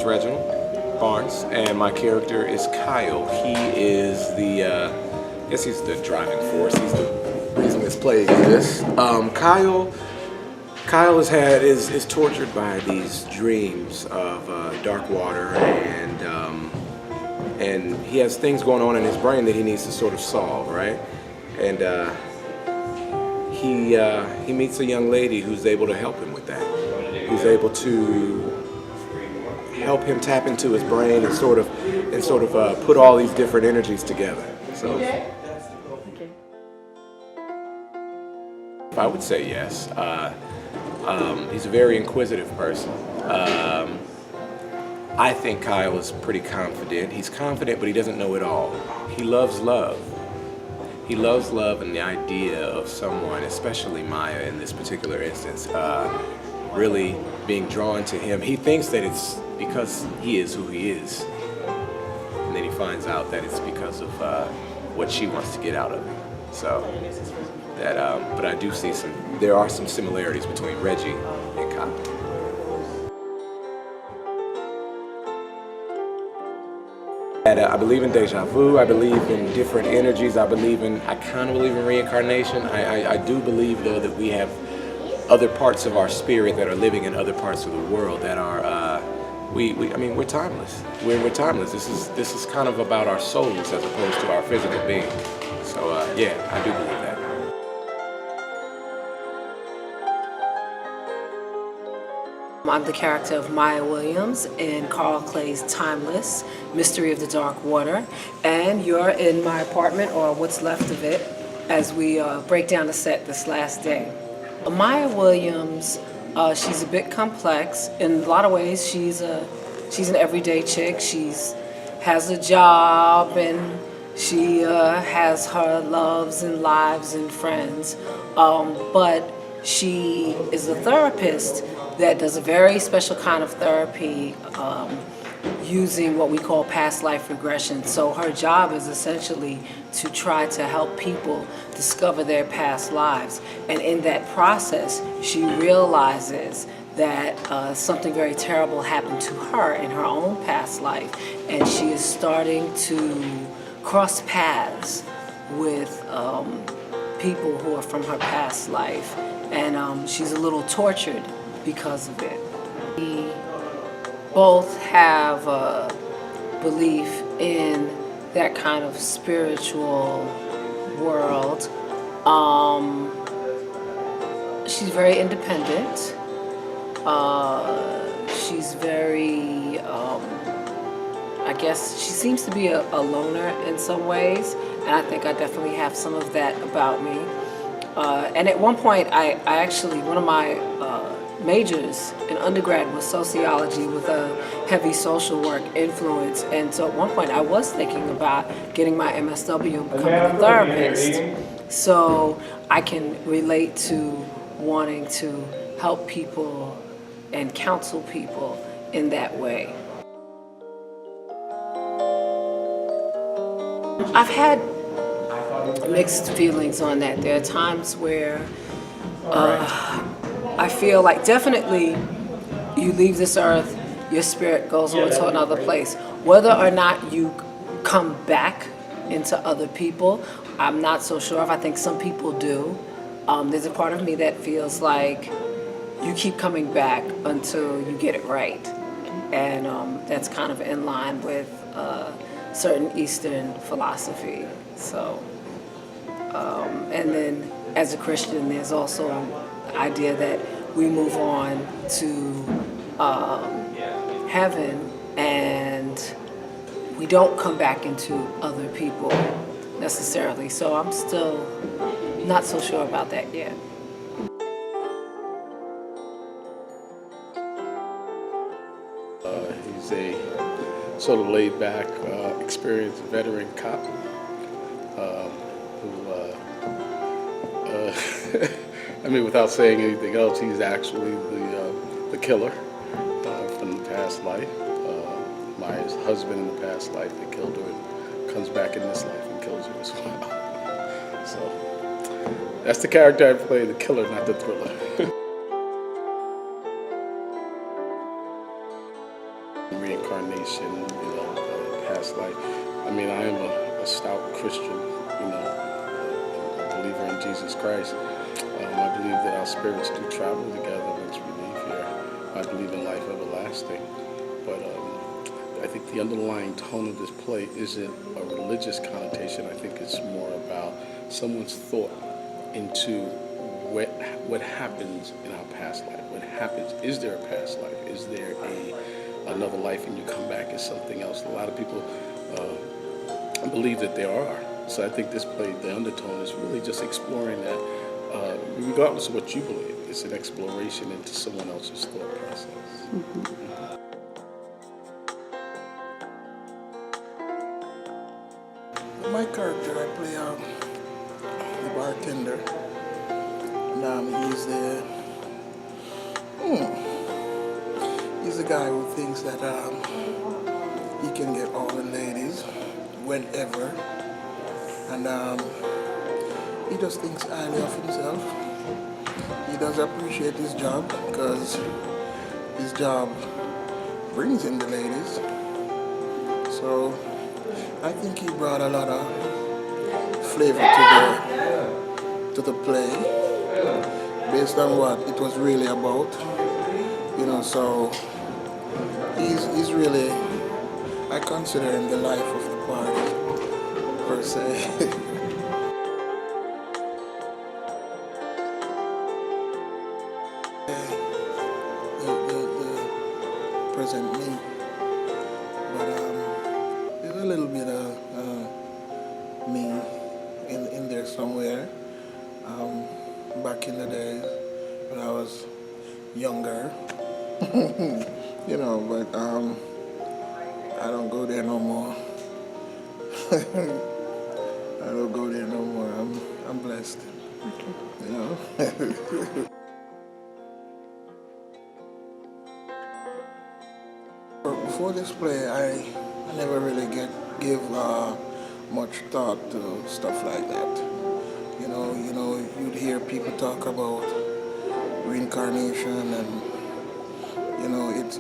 is Reginald Barnes, and my character is Kyle. He is the, I guess he's the driving force. He's the reason this play exists. Kyle is tortured by these dreams of dark water, and he has things going on in his brain that he needs to sort of solve, right? And he meets a young lady who's able to help him with that, who's able to help him tap into his brain and sort of put all these different energies together. So I would say yes. He's a very inquisitive person. I think Kyle is pretty confident. He's confident, but he doesn't know it all. He loves love. He loves love and the idea of someone, especially Maya in this particular instance, really being drawn to him. He thinks that it's because he is who he is. And then he finds out that it's because of what she wants to get out of him. So, but I do see there are some similarities between Reggie and Kyle. I believe in deja vu, I believe in different energies, I kind of believe in reincarnation. I do believe though that we have other parts of our spirit that are living in other parts of the world that are, we're timeless. We're timeless. This is kind of about our souls as opposed to our physical being. So yeah, I do believe that. I'm the character of Maya Williams in Carl Clay's Timeless, Mystery of the Dark Water, and you're in my apartment, or what's left of it, as we break down the set this last day. Maya Williams, she's a bit complex. In a lot of ways, she's an everyday chick. Has a job, and she has her loves and lives and friends, but she is a therapist that does a very special kind of therapy using what we call past life regression. So her job is essentially to try to help people discover their past lives. And in that process, she realizes that something very terrible happened to her in her own past life. And she is starting to cross paths with people who are from her past life. And she's a little tortured because of it. We both have a belief in that kind of spiritual world. She's very independent. She's very, I guess she seems to be a loner in some ways, and I think I definitely have some of that about me. And at one point, I actually, one of my majors in undergrad was sociology with a heavy social work influence, and so at one point I was thinking about getting my MSW and becoming a therapist. So I can relate to wanting to help people and counsel people in that way. I've had mixed feelings on that. There are times where I feel like definitely you leave this earth, your spirit goes on to another place. Whether or not you come back into other people, I'm not so sure of. I think some people do. There's a part of me that feels like you keep coming back until you get it right. And that's kind of in line with certain Eastern philosophy. So, and then as a Christian, there's also the idea that we move on to heaven and we don't come back into other people necessarily. So I'm still not so sure about that yet. He's a sort of laid-back, experienced veteran cop who, I mean, without saying anything else, he's actually the killer from the past life. Maya's husband in the past life that killed her and comes back in this life and kills her as well. So that's the character I play, the killer, not the thriller. a stout Christian, a believer in Jesus Christ. I believe that our spirits do travel together once we leave here. I believe in life everlasting. But I think the underlying tone of this play isn't a religious connotation. I think it's more about someone's thought into what happens in our past life. What happens? Is there a past life? Is there another life and you come back as something else? A lot of people believe that there are. So I think this play, the undertone, is really just exploring that. Regardless of what you believe, it's an exploration into someone else's thought process. My character, I play the bartender, and he's the guy who thinks that he can get all the ladies whenever, and he just thinks highly of himself. He does appreciate his job because his job brings in the ladies. So I think he brought a lot of flavor to the play based on what it was really about. So he's really, I consider him the life of the party, per se. the present me. But there's a little bit of me in there somewhere. Back in the days when I was younger, but I don't go there no more. I don't go there no more. I'm blessed. Before this play, I never really give much thought to stuff like that. You'd hear people talk about reincarnation, and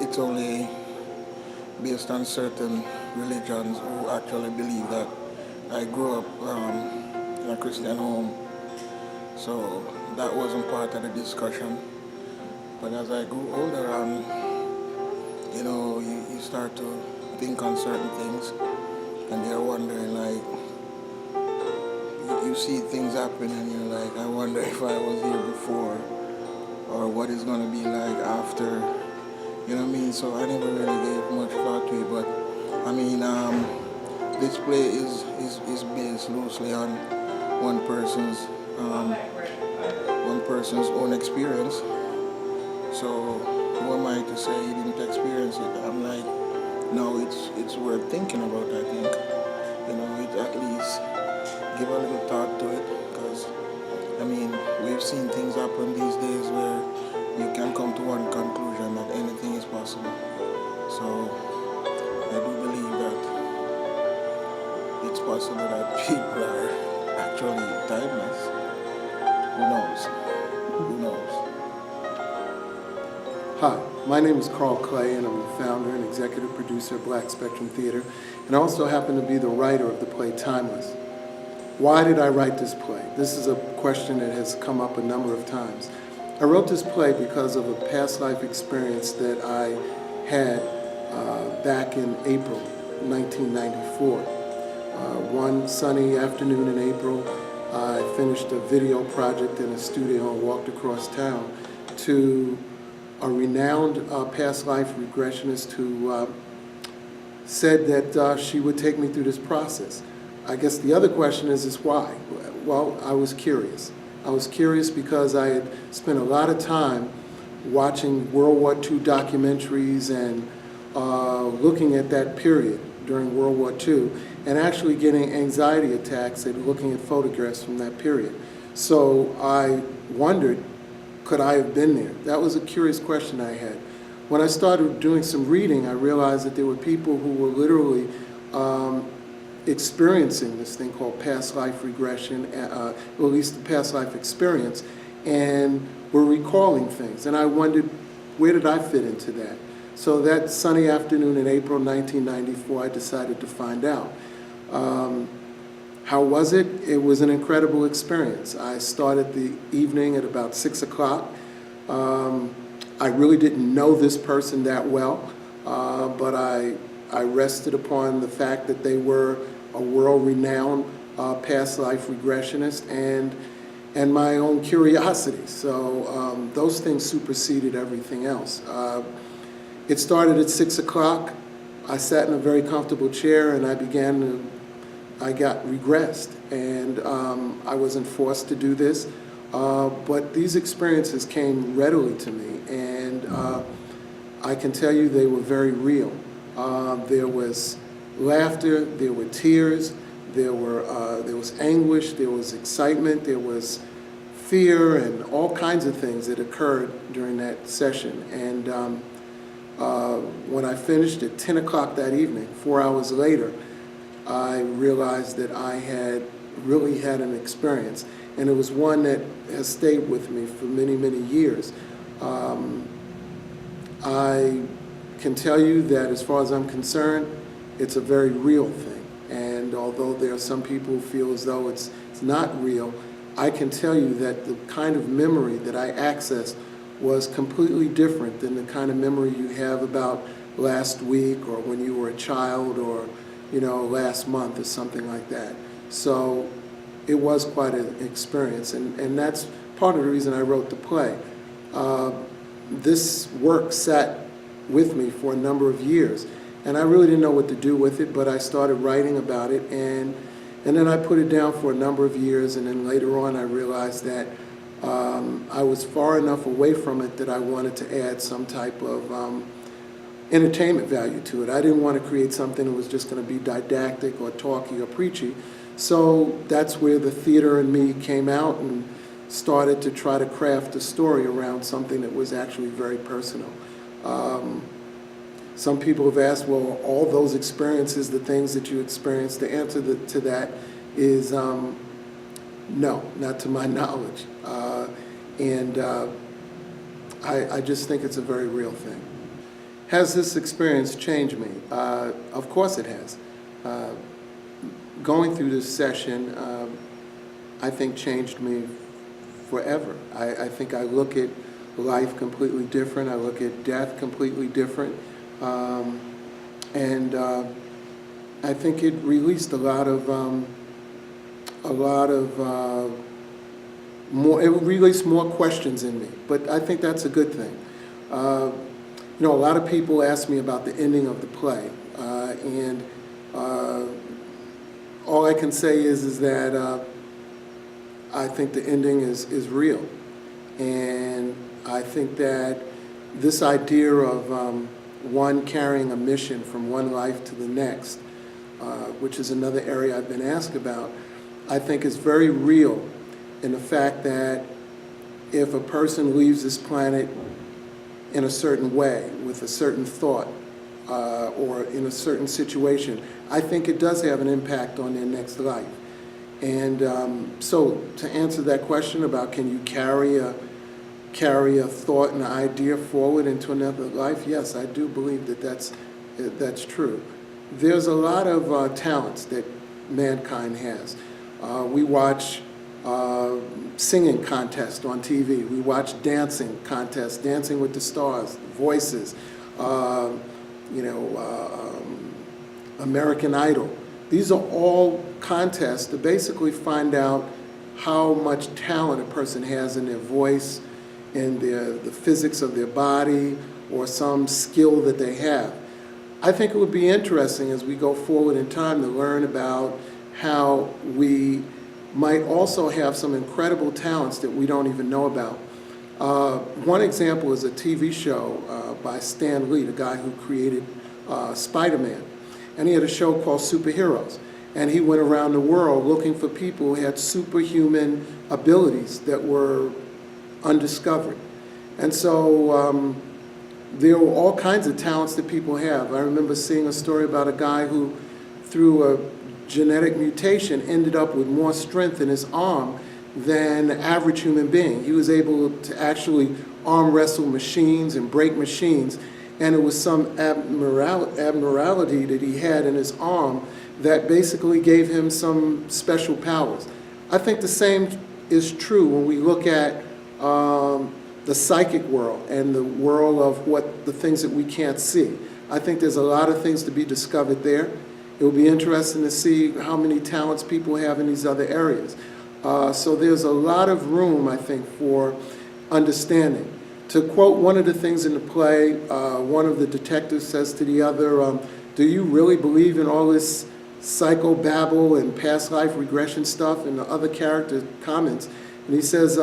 it's only based on certain religions who actually believe that. I grew up in a Christian home, so that wasn't part of the discussion. But as I grew older, you start to think on certain things, and you're wondering, like, you see things happen and you're like, I wonder if I was here before, or what it's going to be like after, So I never really gave much thought to it, but this play is based loosely on one person's own experience. So who am I to say he didn't experience it? I'm like, no, it's worth thinking about, I think. It at least give a little thought to it, because we've seen things happen these days where you can come to one conclusion that anything is possible. So I do believe that it's possible that people are actually timeless. Who knows? Who knows? Hi, my name is Carl Clay, and I'm the founder and executive producer of Black Spectrum Theater, and I also happen to be the writer of the play Timeless. Why did I write this play? This is a question that has come up a number of times. I wrote this play because of a past life experience that I had back in April 1994. One sunny afternoon in April, I finished a video project in a studio and walked across town to a renowned past life regressionist who said that she would take me through this process. I guess the other question is why? Well, I was curious. I was curious because I had spent a lot of time watching World War II documentaries and looking at that period during World War II, and actually getting anxiety attacks at looking at photographs from that period. So I wondered, could I have been there? That was a curious question I had. When I started doing some reading, I realized that there were people who were literally experiencing this thing called past life regression, or at least the past life experience, and were recalling things. And I wondered, where did I fit into that? So that sunny afternoon in April 1994, I decided to find out. How was it? It was an incredible experience. I started the evening at about 6 o'clock. I really didn't know this person that well, but I rested upon the fact that they were a world-renowned past life regressionist and my own curiosity. So those things superseded everything else. It started at 6 o'clock. I sat in a very comfortable chair and I got regressed, and I wasn't forced to do this, but these experiences came readily to me, and I can tell you they were very real. There was laughter, there were tears, there was anguish, there was excitement, there was fear, and all kinds of things that occurred during that session. And when I finished at 10 o'clock that evening, 4 hours later, I realized that I had really had an experience, and it was one that has stayed with me for many, many years. I can tell you that as far as I'm concerned, it's a very real thing. And although there are some people who feel as though it's not real, I can tell you that the kind of memory that I accessed was completely different than the kind of memory you have about last week or when you were a child or last month or something like that. So it was quite an experience, and that's part of the reason I wrote the play. This work sat with me for a number of years, and I really didn't know what to do with it, but I started writing about it, and then I put it down for a number of years, and then later on I realized that I was far enough away from it that I wanted to add some type of entertainment value to it. I didn't want to create something that was just going to be didactic or talky or preachy. So that's where the theater in me came out and started to try to craft a story around something that was actually very personal. Some people have asked, well, all those experiences, the things that you experienced, the answer to that is no, not to my knowledge. I just think it's a very real thing. Has this experience changed me? Of course it has. Going through this session, I think changed me forever. I think I look at life completely different. I look at death completely different. And I think it released a lot of more, it released more questions in me, but I think that's a good thing. A lot of people ask me about the ending of the play, and all I can say is that I think the ending is real, and I think that this idea of one carrying a mission from one life to the next, which is another area I've been asked about, I think is very real in the fact that if a person leaves this planet in a certain way, with a certain thought, or in a certain situation, I think it does have an impact on their next life. And so to answer that question about can you carry a thought and an idea forward into another life, yes, I do believe that that's true. There's a lot of talents that mankind has. We watch singing contests on TV. We watch dancing contests, Dancing with the Stars, Voices, American Idol. These are all contests to basically find out how much talent a person has in their voice, in the physics of their body, or some skill that they have. I think it would be interesting as we go forward in time to learn about how we might also have some incredible talents that we don't even know about. One example is a TV show by Stan Lee, the guy who created Spider-Man. And he had a show called Superheroes. And he went around the world looking for people who had superhuman abilities that were undiscovered. And so there were all kinds of talents that people have. I remember seeing a story about a guy who, through a genetic mutation, ended up with more strength in his arm than the average human being. He was able to actually arm wrestle machines and break machines, and it was some abnormality that he had in his arm that basically gave him some special powers. I think the same is true when we look at the psychic world and the world of what the things that we can't see. I think there's a lot of things to be discovered there. It will be interesting to see how many talents people have in these other areas. So there's a lot of room, I think, for understanding. To quote one of the things in the play, one of the detectives says to the other, do you really believe in all this psychobabble and past life regression stuff? And the other character comments, and he says,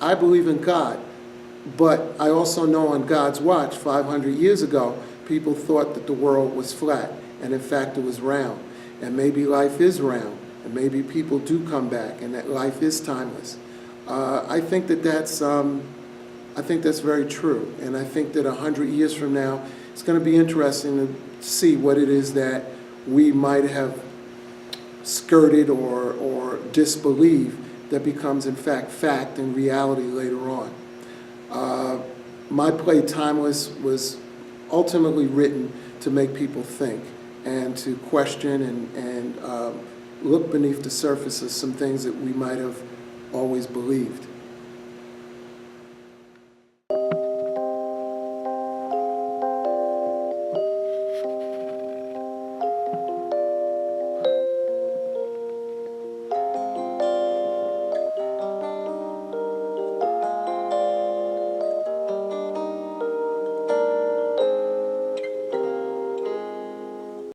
I believe in God, but I also know on God's watch 500 years ago, people thought that the world was flat, and in fact it was round. And maybe life is round, and maybe people do come back, and that life is timeless. I think that's very true, and I think that 100 years from now, it's going to be interesting to see what it is that we might have skirted or disbelieved that becomes in fact and reality later on. My play Timeless was ultimately written to make people think and to question and look beneath the surface of some things that we might have always believed.